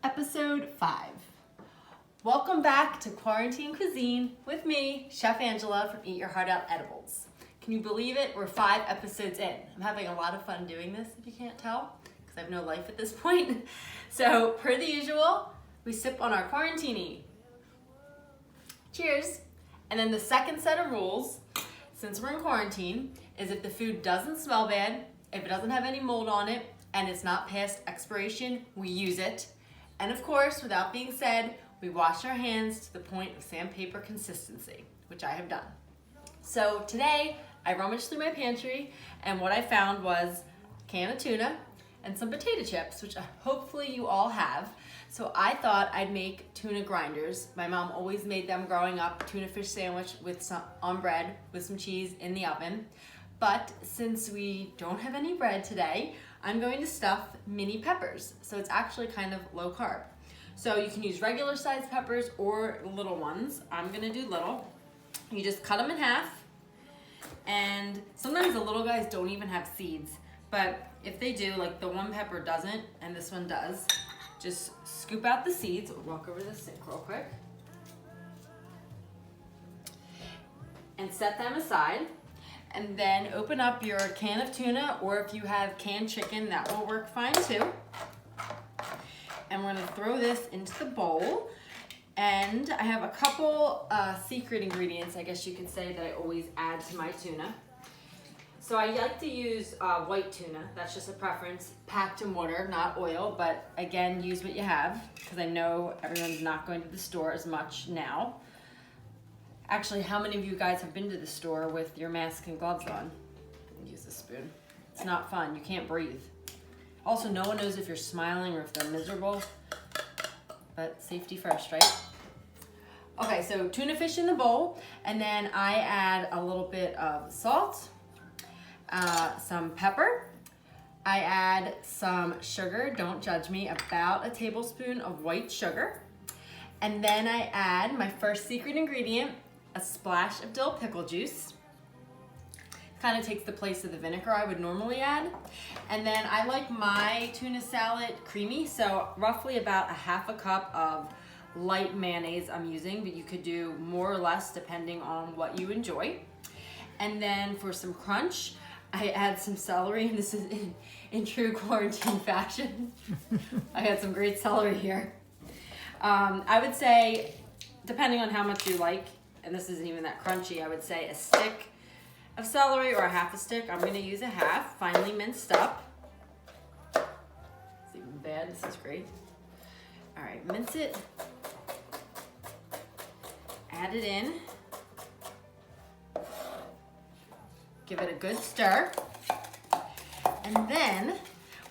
Episode 5. Welcome back to Quarantine Cuisine with me, Chef Angela from Eat Your Heart Out Edibles. Can you believe it? We're 5 episodes in. I'm having a lot of fun doing this, if you can't tell, because I have no life at this point. So, per the usual, we sip on our quarantini. Cheers. And then the second set of rules, since we're in quarantine, is if the food doesn't smell bad, if it doesn't have any mold on it, and it's not past expiration, we use it. And of course, without being said, we wash our hands to the point of sandpaper consistency, which I have done. So today, I rummaged through my pantry, and what I found was a can of tuna and some potato chips, which hopefully you all have. So I thought I'd make tuna grinders. My mom always made them growing up, tuna fish sandwich with some on bread with some cheese in the oven. But since we don't have any bread today, I'm going to stuff mini peppers. So it's actually kind of low carb. So you can use regular sized peppers or little ones. I'm gonna do little. You just cut them in half. And sometimes the little guys don't even have seeds. But if they do, like the one pepper doesn't and this one does, just scoop out the seeds. We'll walk over to the sink real quick. And set them aside. And then open up your can of tuna, or if you have canned chicken, that will work fine too. And we're gonna throw this into the bowl. And I have a couple secret ingredients, I guess you could say, that I always add to my tuna. So I like to use white tuna, that's just a preference, packed in water, not oil, but again, use what you have, because I know everyone's not going to the store as much now. Actually, how many of you guys have been to the store with your mask and gloves on? Use a spoon. It's not fun. You can't breathe. Also, no one knows if you're smiling or if they're miserable. But safety first, right? Okay, so tuna fish in the bowl. And then I add a little bit of salt, some pepper. I add some sugar. Don't judge me. About a tablespoon of white sugar. And then I add my first secret ingredient, a splash of dill pickle juice. Kind of takes the place of the vinegar I would normally add. And then I like my tuna salad creamy, so roughly about a half a cup of light mayonnaise I'm using, but you could do more or less depending on what you enjoy. And then for some crunch, I add some celery, and this is in true quarantine fashion. I got some great celery here. I would say, depending on how much you like, and this isn't even that crunchy, I would say a stick of celery or a half a stick. I'm gonna use a half, finely minced up. It's even bad, this is great. All right, mince it, add it in, give it a good stir, and then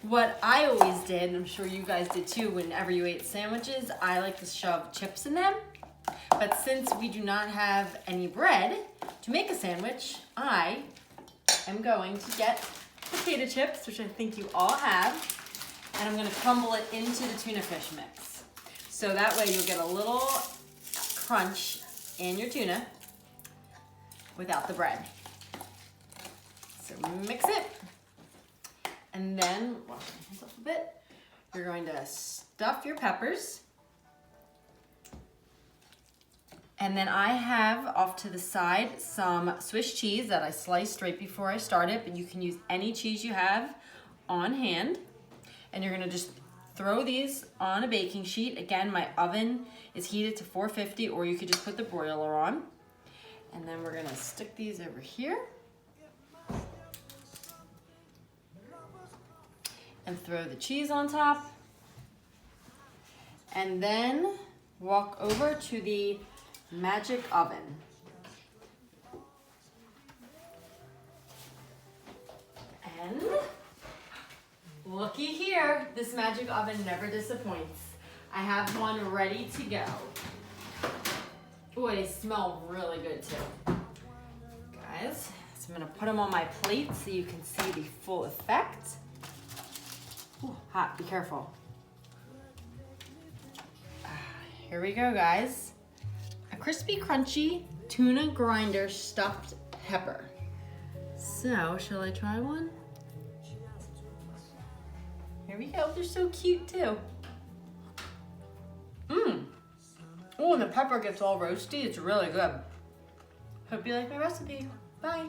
what I always did, and I'm sure you guys did too whenever you ate sandwiches, I like to shove chips in them. But since we do not have any bread to make a sandwich, I am going to get potato chips, which I think you all have, and I'm gonna crumble it into the tuna fish mix. So that way you'll get a little crunch in your tuna without the bread. So mix it. And then, wash my hands off a bit, you're going to stuff your peppers. And then I have off to the side some Swiss cheese that I sliced right before I started, but you can use any cheese you have on hand. And you're gonna just throw these on a baking sheet. Again, my oven is heated to 450, or you could just put the broiler on. And then we're gonna stick these over here. And throw the cheese on top. And then walk over to the magic oven. And looky here, this magic oven never disappoints. I have one ready to go. Boy, they smell really good too. Guys, so I'm gonna put them on my plate so you can see the full effect. Ooh, hot, be careful. Here we go, guys. A crispy, crunchy tuna grinder stuffed pepper. So, shall I try one? Here we go, they're so cute too. Oh, and the pepper gets all roasty. It's really good. Hope you like my recipe. Bye.